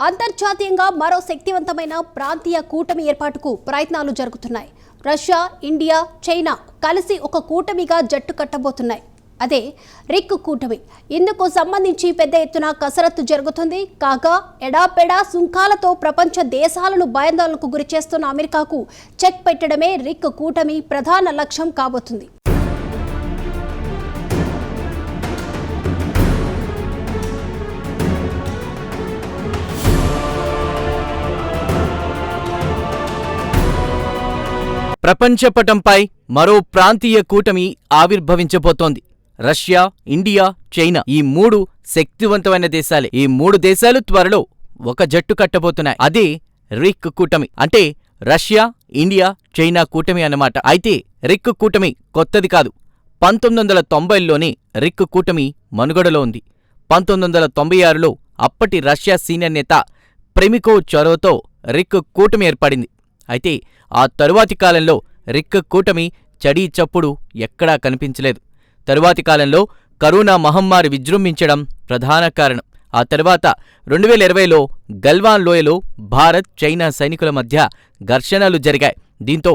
అంతర్జాతీయంగా మరో శక్తివంతమైన ప్రాంతీయ కూటమి ఏర్పాటుకు ప్రయత్నాలు జరుగుతున్నాయి. రష్యా, ఇండియా, చైనా కలిసి ఒక కూటమిగా జట్టు కట్టబోతున్నాయి. అదే రిక్ కూటమి. ఇందుకు సంబంధించి పెద్ద ఎత్తున కసరత్తు జరుగుతుంది. కాగా ఎడాపెడా సుంకాలతో ప్రపంచ దేశాలను భయాందోళనకు గురిచేస్తున్న అమెరికాకు చెక్ పెట్టడమే రిక్ కూటమి ప్రధాన లక్ష్యం కాబోతుంది. ప్రపంచపటంపై మరో ప్రాంతీయ కూటమి ఆవిర్భవించబోతోంది. రష్యా, ఇండియా, చైనా ఈ మూడు శక్తివంతమైన దేశాలే. ఈ మూడు దేశాలు త్వరలో ఒక జట్టు కట్టబోతున్నాయి. అదే రిక్ కూటమి. అంటే రష్యా, ఇండియా, చైనా కూటమి అన్నమాట. అయితే రిక్ కూటమి కొత్తది కాదు. 1990లోనే రిక్ కూటమి మనుగడలో ఉంది. 1996లో అప్పటి రష్యా సీనియర్ నేత ప్రెమికో చొరవతో రిక్ కూటమి ఏర్పడింది. అయితే ఆ తరువాతి కాలంలో రిక్ కూటమి చడీ చప్పుడు ఎక్కడా కనిపించలేదు. తరువాతి కాలంలో కరోనా మహమ్మారి విజృంభించడం ప్రధాన కారణం. ఆ తర్వాత 2020లో గల్వాన్ లోయలో భారత్, చైనా సైనికుల మధ్య ఘర్షణలు జరిగాయి. దీంతో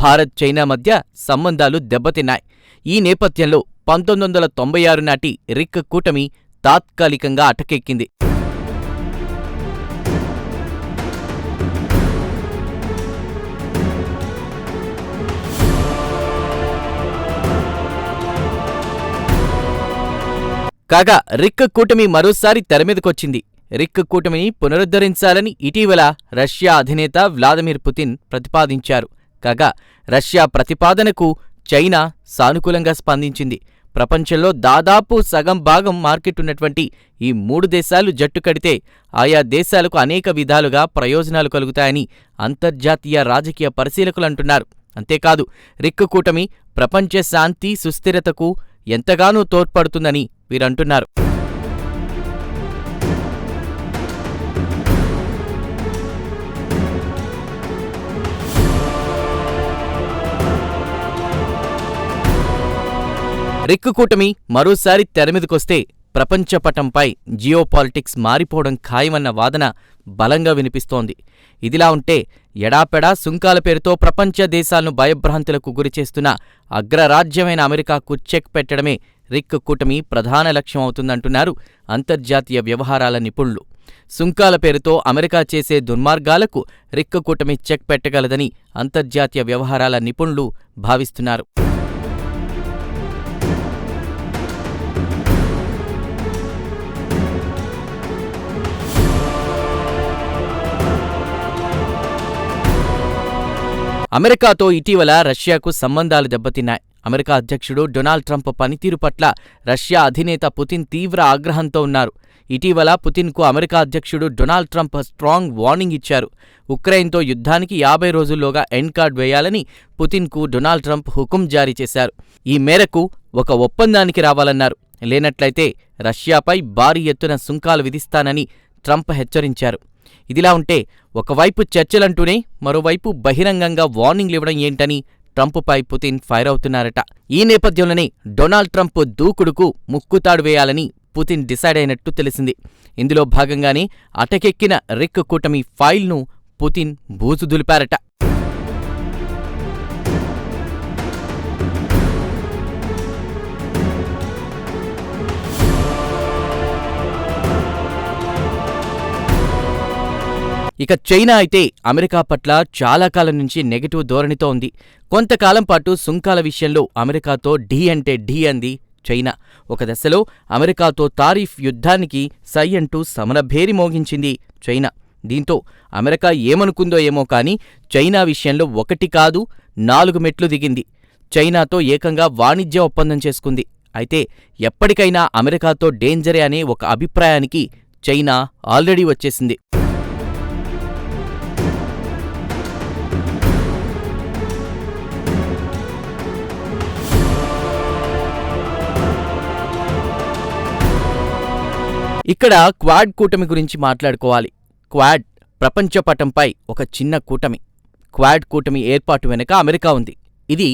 భారత్, చైనా మధ్య సంబంధాలు దెబ్బతిన్నాయి. ఈ నేపథ్యంలో 1996 నాటి రిక్ కూటమి తాత్కాలికంగా అటకెక్కింది. కాగా రిక్ కూటమి మరోసారి తెరమీదకొచ్చింది. రిక్ కూటమిని పునరుద్ధరించాలని ఇటీవల రష్యా అధినేత వ్లాదిమిర్ పుతిన్ ప్రతిపాదించారు. కాగా రష్యా ప్రతిపాదనకు చైనా సానుకూలంగా స్పందించింది. ప్రపంచంలో దాదాపు సగం భాగం మార్కెట్ ఉన్నటువంటి ఈ మూడు దేశాలు జట్టు కడితే ఆయా దేశాలకు అనేక విధాలుగా ప్రయోజనాలు కలుగుతాయని అంతర్జాతీయ రాజకీయ పరిశీలకులు అంటున్నారు. అంతేకాదు రిక్ కూటమి ప్రపంచ శాంతి, సుస్థిరతకు ఎంతగానో తోడ్పడుతుందని వీరంటున్నారు. రిక్ కూటమి మరోసారి తెరమీదకొస్తే ప్రపంచపటంపై జియోపాలిటిక్స్ మారిపోవడం ఖాయమన్న వాదన బలంగా వినిపిస్తోంది. ఇదిలా ఉంటే ఎడాపెడా సుంకాల పేరుతో ప్రపంచ దేశాలను భయభ్రాంతులకు గురిచేస్తున్న అగ్రరాజ్యమైన అమెరికాకు చెక్ పెట్టడమే రిక్ కూటమి ప్రధాన లక్ష్యం అవుతుందంటున్నారు అంతర్జాతీయ వ్యవహారాల నిపుణులు. సుంకాల పేరుతో అమెరికా చేసే దుర్మార్గాలకు రిక్ కూటమి చెక్ పెట్టగలదని అంతర్జాతీయ వ్యవహారాల నిపుణులు భావిస్తున్నారు. అమెరికాతో ఇటీవల రష్యాకు సంబంధాలు దెబ్బతిన్నాయి. అమెరికా అధ్యక్షుడు డొనాల్డ్ ట్రంప్ పనితీరు పట్ల రష్యా అధినేత పుతిన్ తీవ్ర ఆగ్రహంతో ఉన్నారు. ఇటీవల పుతిన్కు అమెరికా అధ్యక్షుడు డొనాల్డ్ ట్రంప్ స్ట్రాంగ్ వార్నింగ్ ఇచ్చారు. ఉక్రెయిన్తో యుద్ధానికి 50 రోజుల్లోగా ఎండ్ కార్డ్ వేయాలని పుతిన్కు డొనాల్డ్ ట్రంప్ హుకుం జారీ చేశారు. ఈ మేరకు ఒక ఒప్పందానికి రావాలన్నారు. లేనట్లయితే రష్యాపై భారీ ఎత్తున సుంకాలు విధిస్తానని ట్రంప్ హెచ్చరించారు. ఇదిలా ఉంటే ఒకవైపు చర్చలంటూనే మరోవైపు బహిరంగంగా వార్నింగ్లివ్వడం ఏంటని ట్రంప్పై పుతిన్ ఫైర్ అవుతున్నారట. ఈ నేపథ్యంలోనే డొనాల్డ్ ట్రంప్ దూకుడుకు ముక్కుతాడు వేయాలని పుతిన్ డిసైడ్ అయినట్టు తెలిసింది. ఇందులో భాగంగానే అటకెక్కిన రిక్ కూటమి ఫైల్ను పుతిన్ బూజు దులిపారట. ఇక చైనా అయితే అమెరికా పట్ల చాలా కాలం నుంచి నెగటివ్ ధోరణితో ఉంది. కొంతకాలం పాటు సుంకాల విషయంలో అమెరికాతో ఢీ అంటే ఢీ అంది చైనా. ఒక దశలో అమెరికాతో తారీఫ్ యుద్ధానికి సై అంటూ సమరభేరి మోగించింది చైనా. దీంతో అమెరికా ఏమనుకుందో ఏమో కానీ చైనా విషయంలో 1 కాదు 4 మెట్లు దిగింది. చైనాతో ఏకంగా వాణిజ్య ఒప్పందం చేసుకుంది. అయితే ఎప్పటికైనా అమెరికాతో డేంజరే అనే ఒక అభిప్రాయానికి చైనా ఆల్రెడీ వచ్చేసింది. ఇక్కడ క్వాడ్ కూటమి గురించి మాట్లాడుకోవాలి. క్వాడ్ ప్రపంచపటంపై ఒక చిన్న కూటమి. క్వాడ్ కూటమి ఏర్పాటు వెనుక అమెరికా ఉంది. ఇది